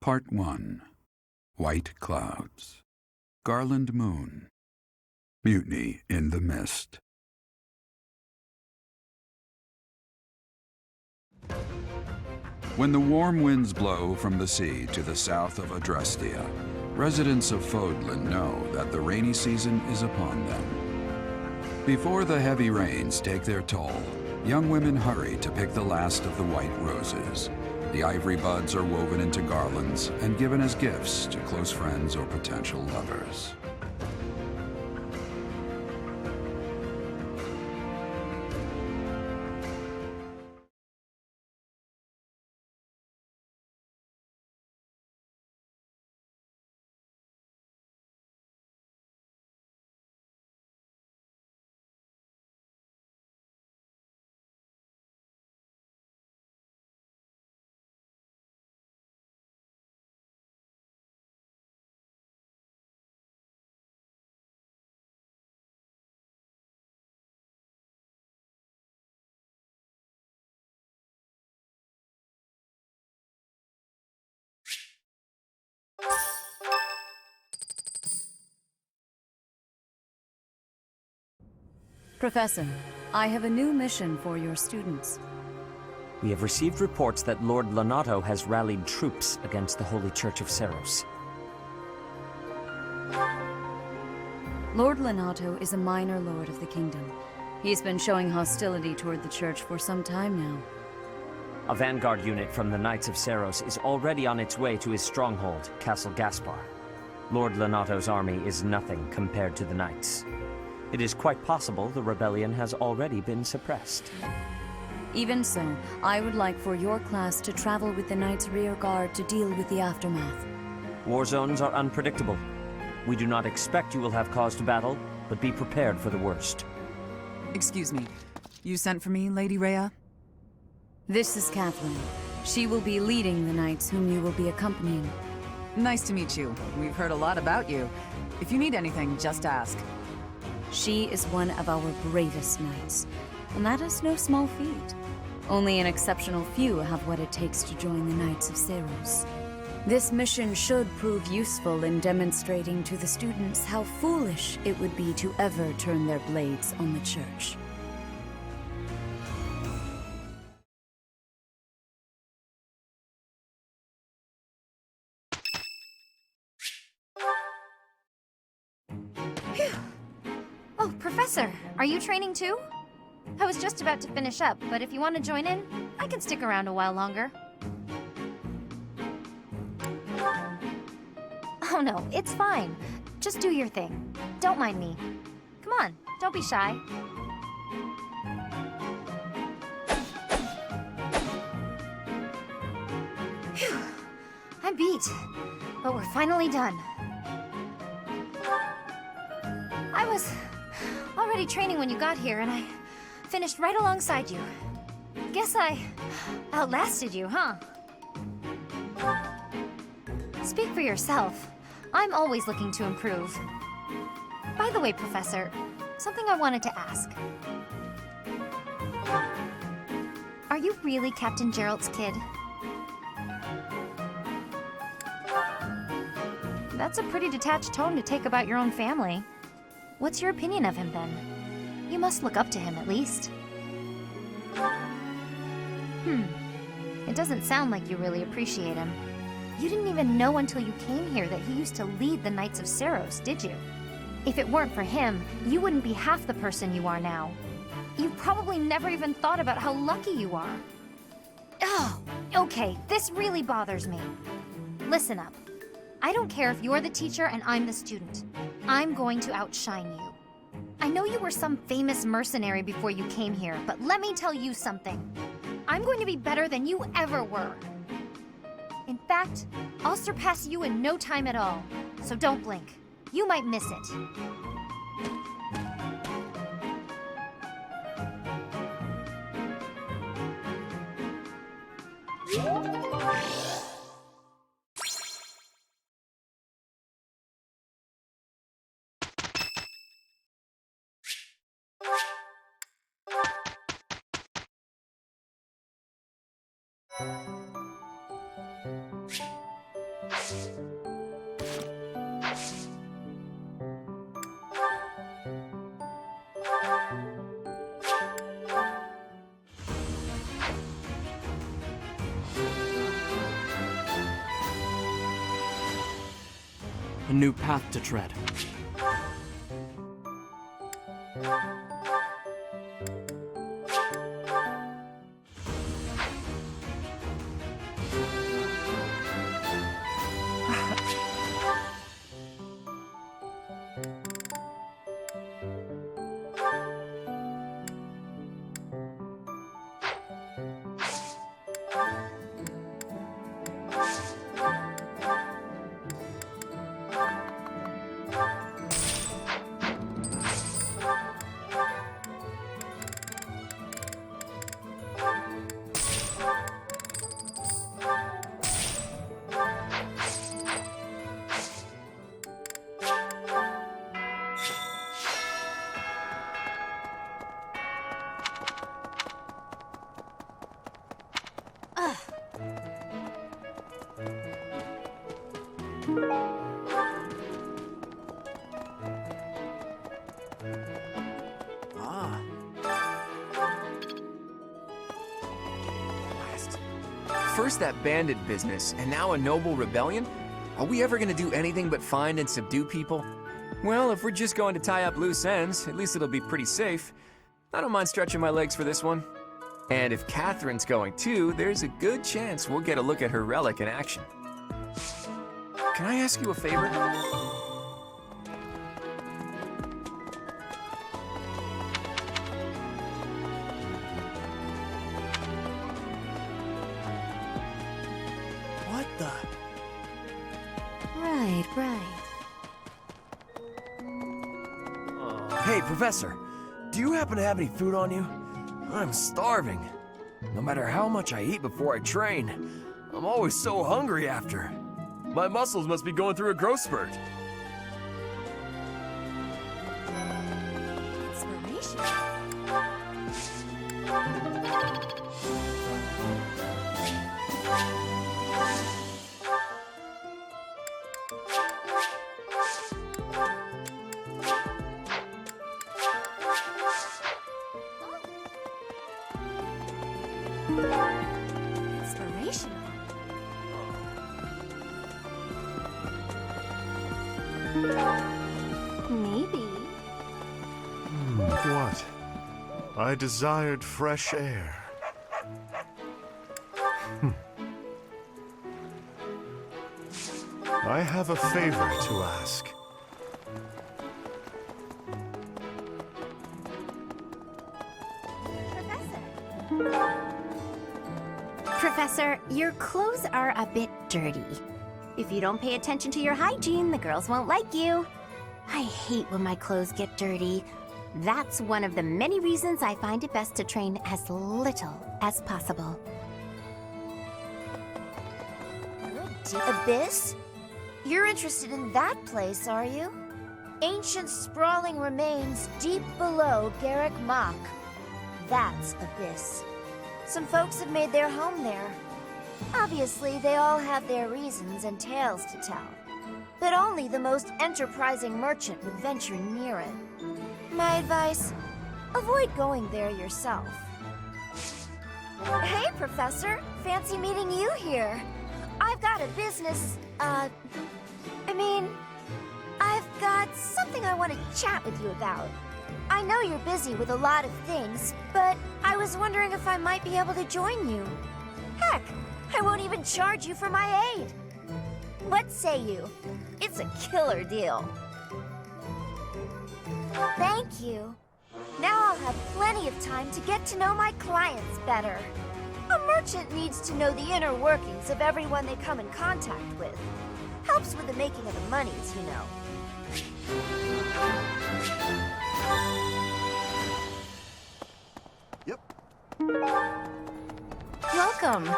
Part 1. White Clouds. Garland Moon. Mutiny in the Mist. When the warm winds blow from the sea to the south of Adrestia, residents of Fodlan know that the rainy season is upon them. Before the heavy rains take their toll, young women hurry to pick the last of the white roses. The ivory buds are woven into garlands and given as gifts to close friends or potential lovers. Professor, I have a new mission for your students. We have received reports that Lord Lonato has rallied troops against the Holy Church of Seros. Lord Lonato is a minor lord of the kingdom. He's been showing hostility toward the church for some time now. A vanguard unit from the Knights of Seros is already on its way to his stronghold, Castle Gaspar. Lord Lonato's army is nothing compared to the Knights. It is quite possible the rebellion has already been suppressed. Even so, I would like for your class to travel with the Knights' rear guard to deal with the aftermath. War zones are unpredictable. We do not expect you will have cause to battle, but be prepared for the worst. Excuse me. You sent for me, Lady Rhea? This is Catherine. She will be leading the Knights whom you will be accompanying. Nice to meet you. We've heard a lot about you. If you need anything, just ask. She is one of our bravest knights, and that is no small feat. Only an exceptional few have what it takes to join the Knights of Seros. This mission should prove useful in demonstrating to the students how foolish it would be to ever turn their blades on the Church. Oh, Professor, are you training too? I was just about to finish up, but if you want to join in, I can stick around a while longer. Oh no, it's fine. Just do your thing. Don't mind me. Come on, don't be shy. Phew. I'm beat, but we're finally done. I was already training when you got here, and I finished right alongside you. Guess I outlasted you, huh? Speak for yourself. I'm always looking to improve. By the way, Professor, something I wanted to ask. Are you really Captain Gerald's kid? That's a pretty detached tone to take about your own family. What's your opinion of him, then? You must look up to him, at least. It doesn't sound like you really appreciate him. You didn't even know until you came here that he used to lead the Knights of Seros, did you? If it weren't for him, you wouldn't be half the person you are now. You probably never even thought about how lucky you are. Oh, okay, this really bothers me. Listen up. I don't care if you're the teacher and I'm the student. I'm going to outshine you. I know you were some famous mercenary before you came here, but let me tell you something. I'm going to be better than you ever were. In fact, I'll surpass you in no time at all. So don't blink. You might miss it. a new path to tread. First that bandit business, and now a noble rebellion? Are we ever gonna do anything but find and subdue people? Well, if we're just going to tie up loose ends, at least it'll be pretty safe. I don't mind stretching my legs for this one. And if Catherine's going too, there's a good chance we'll get a look at her relic in action. Can I ask you a favor? What the? Right. Hey, Professor, do you happen to have any food on you? I'm starving. No matter how much I eat before I train, I'm always so hungry after. My muscles must be going through a growth spurt. Inspiration. Inspirational. Maybe. What? I desired fresh air. I have a favor to ask. Professor, your clothes are a bit dirty. If you don't pay attention to your hygiene, the girls won't like you. I hate when my clothes get dirty. That's one of the many reasons I find it best to train as little as possible. Abyss? You're interested in that place, are you? Ancient sprawling remains deep below Garrick Mach. That's Abyss. Some folks have made their home there. Obviously, they all have their reasons and tales to tell. But only the most enterprising merchant would venture near it. My advice, avoid going there yourself. Hey, Professor! Fancy meeting you here. I've got a business, I've got something I want to chat with you about. I know you're busy with a lot of things, but I was wondering if I might be able to join you. Heck, I won't even charge you for my aid. What say you? It's a killer deal. Thank you. Now I'll have plenty of time to get to know my clients better. A merchant needs to know the inner workings of everyone they come in contact with. Helps with the making of the monies, you know. Yep. Welcome.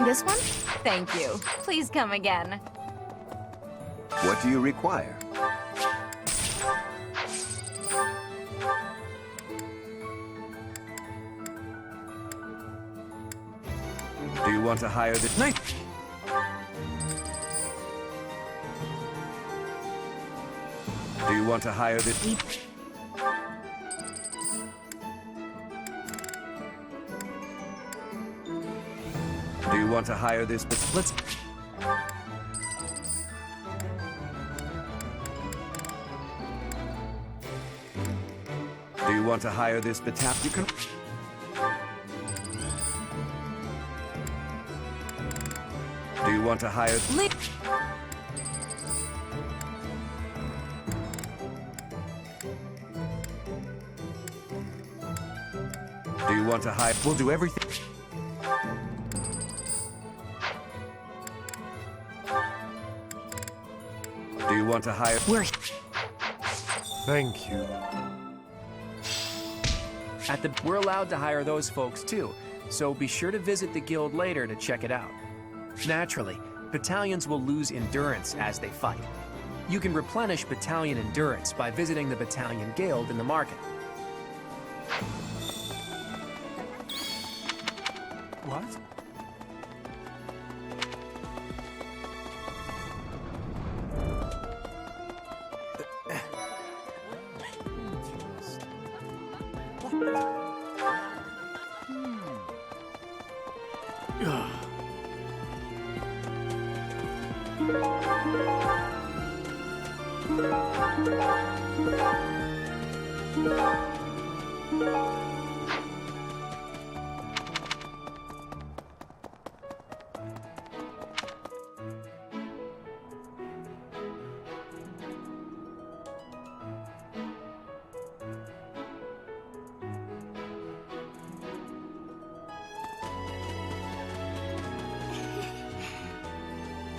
This one? Thank you. Please come again. What do you require? Do you want to hire the knight? Do you want to hire the... Do you want to hire this... Let's... to hire this battalion? You can... Do you want to hire... Do you want to hire... We'll do everything... Do you want to hire... Thank you. We're allowed to hire those folks too, so be sure to visit the guild later to check it out. Naturally, battalions will lose endurance as they fight. You can replenish battalion endurance by visiting the battalion guild in the market. What?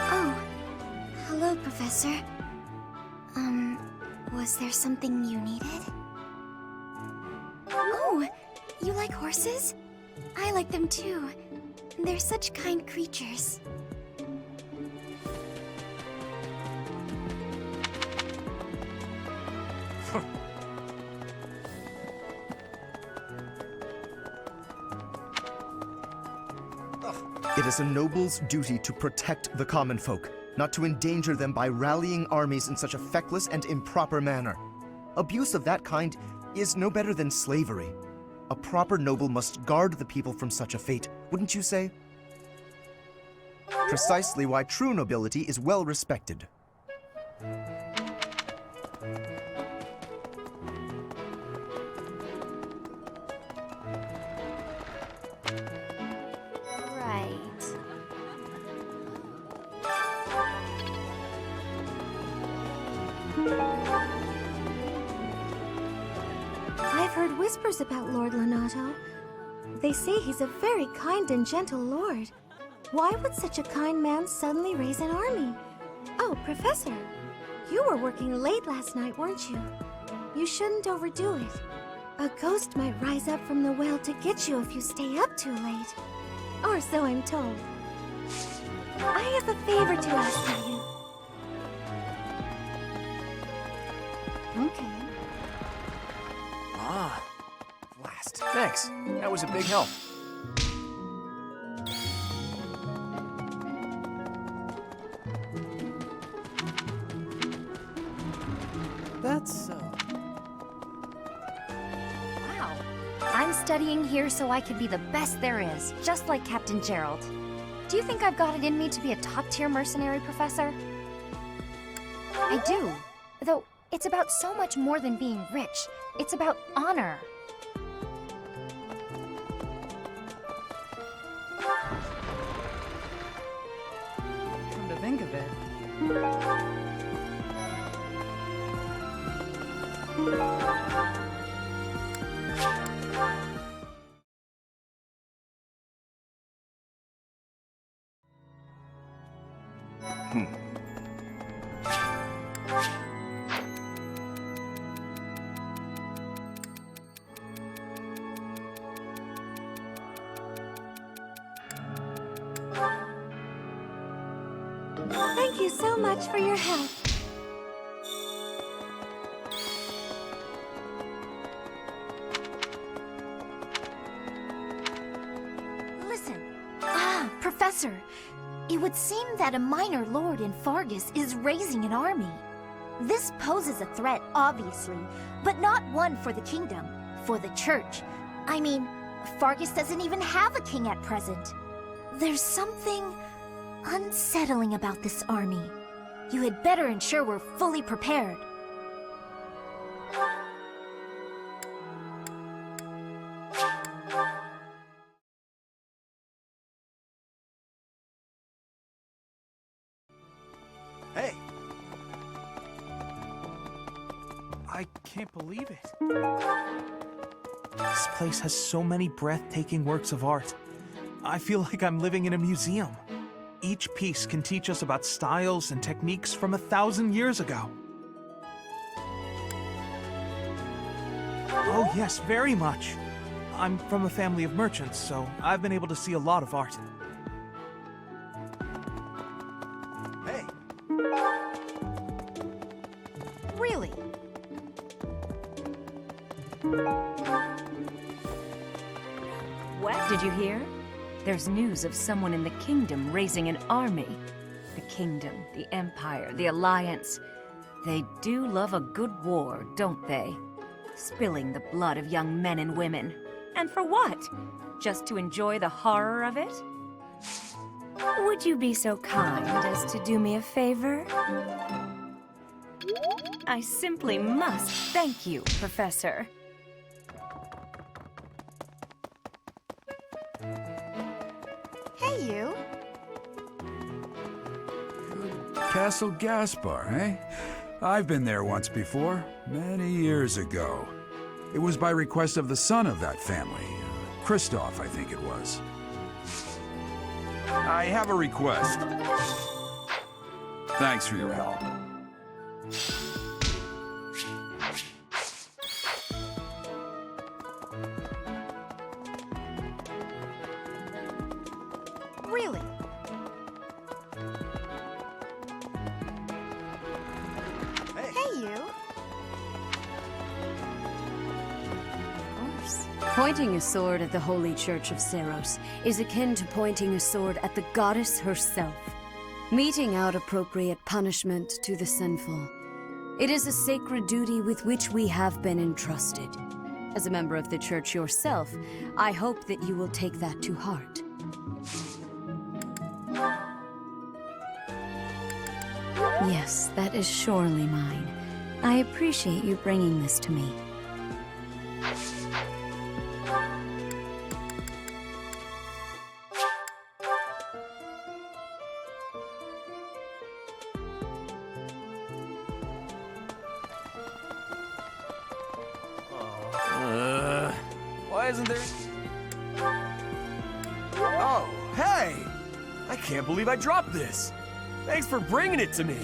Oh, hello, Professor. Was there something you needed? Oh, you like horses? I like them too. They're such kind creatures. It is a noble's duty to protect the common folk, not to endanger them by rallying armies in such a feckless and improper manner. Abuse of that kind is no better than slavery. A proper noble must guard the people from such a fate, wouldn't you say? Precisely why true nobility is well respected. I've heard whispers about Lord Lonato. They say he's a very kind and gentle lord. Why would such a kind man suddenly raise an army? Oh, Professor, you were working late last night, weren't you? You shouldn't overdo it. A ghost might rise up from the well to get you if you stay up too late. Or so I'm told. I have a favor to ask of you. Okay. Ah, blast. Thanks. That was a big help. That's Wow. I'm studying here so I could be the best there is, just like Captain Gerald. Do you think I've got it in me to be a top-tier mercenary, Professor? I do. Though, it's about so much more than being rich. It's about honor. Come to think of it. Thank you so much for your help. Listen, Professor, it would seem that a minor lord in Fargus is raising an army. this poses a threat, obviously, but not one for the kingdom, for the church. I mean, Fargus doesn't even have a king at present. There's something unsettling about this army. You had better ensure we're fully prepared. I can't believe it. This place has so many breathtaking works of art. I feel like I'm living in a museum. Each piece can teach us about styles and techniques from 1,000 years ago. Oh yes, very much. I'm from a family of merchants, so I've been able to see a lot of art. Hey! Really? What? Did you hear? There's news of someone in the kingdom raising an army. The kingdom, the empire, the alliance. They do love a good war, don't they? Spilling the blood of young men and women. And for what? Just to enjoy the horror of it? Would you be so kind as to do me a favor? I simply must thank you, Professor. Hey, you. Castle Gaspar, eh? I've been there once before, many years ago. It was by request of the son of that family. Christoph, I think it was. I have a request. Thanks for your help. Really? Hey, you. Pointing a sword at the Holy Church of Seros is akin to pointing a sword at the goddess herself, meting out appropriate punishment to the sinful. It is a sacred duty with which we have been entrusted. As a member of the Church yourself, I hope that you will take that to heart. Yes, that is surely mine. I appreciate you bringing this to me. Why isn't there... Oh, hey! I can't believe I dropped this! Thanks for bringing it to me!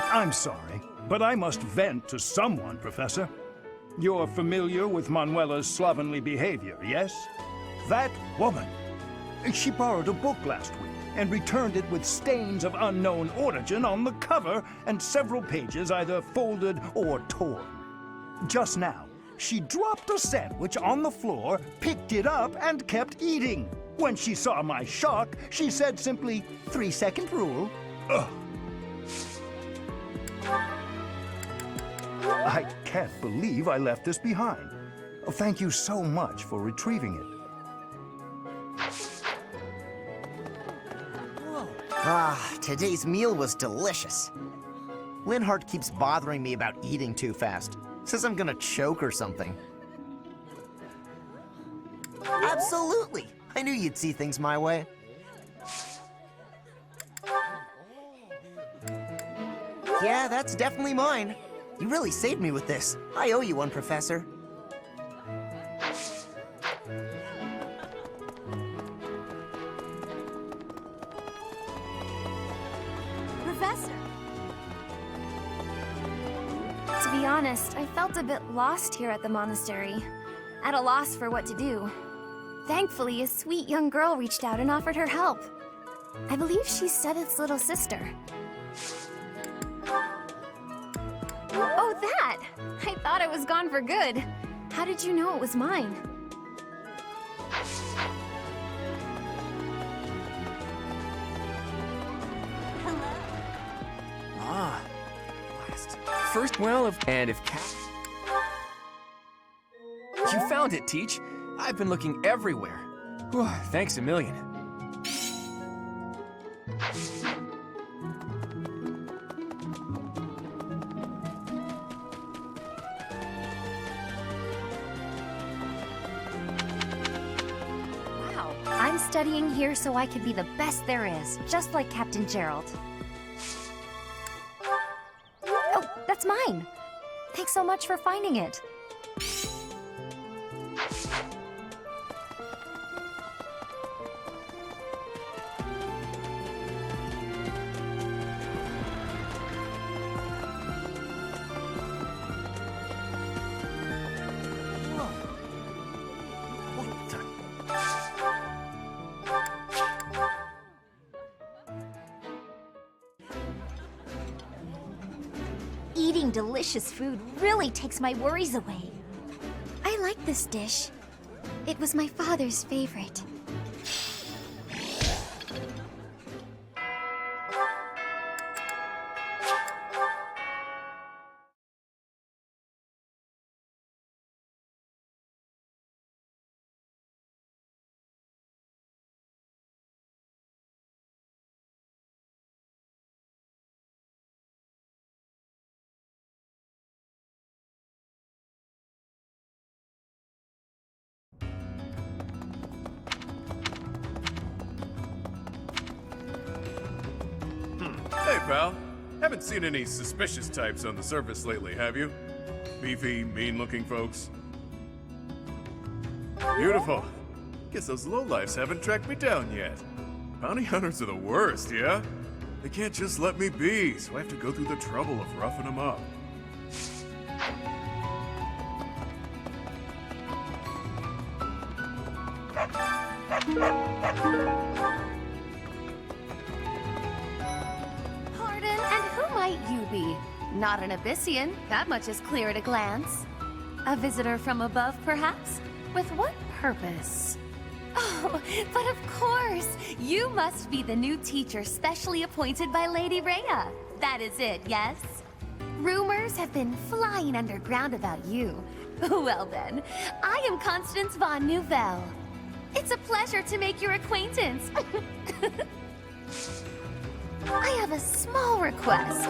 I'm sorry, but I must vent to someone, Professor. You're familiar with Manuela's slovenly behavior, yes? That woman! She borrowed a book last week and returned it with stains of unknown origin on the cover and several pages either folded or torn. Just now, she dropped a sandwich on the floor, picked it up, and kept eating. When she saw my shock, she said simply, 3-second rule. Ugh. I can't believe I left this behind. Thank you so much for retrieving it. Ah, today's meal was delicious. Linhart keeps bothering me about eating too fast. Says I'm gonna choke or something. Absolutely! I knew you'd see things my way. Yeah, that's definitely mine. You really saved me with this. I owe you one, Professor. Professor! To be honest, I felt a bit lost here at the monastery. At a loss for what to do. Thankfully, a sweet young girl reached out and offered her help. I believe she's Seth's little sister. Oh, that! I thought it was gone for good. How did you know it was mine? Ah, blast. First, well, and if You found it, Teach. I've been looking everywhere. Whew, thanks a million. studying here so I could be the best there is, just like Captain Gerald. Oh, that's mine! Thanks so much for finding it. Eating delicious food really takes my worries away. I like this dish. It was my father's favorite. Hey, pal. Haven't seen any suspicious types on the surface lately, have you? Beefy, mean-looking folks. Beautiful. Guess those lowlifes haven't tracked me down yet. Bounty hunters are the worst, yeah? They can't just let me be, so I have to go through the trouble of roughing them up. Pardon, and who might you be? Not an Abyssian, that much is clear at a glance. A visitor from above, perhaps? With what purpose? Oh, but of course! You must be the new teacher specially appointed by Lady Rhea. That is it, yes? Rumors have been flying underground about you. Well then, I am Constance von Nouvelle. It's a pleasure to make your acquaintance. I have a small request.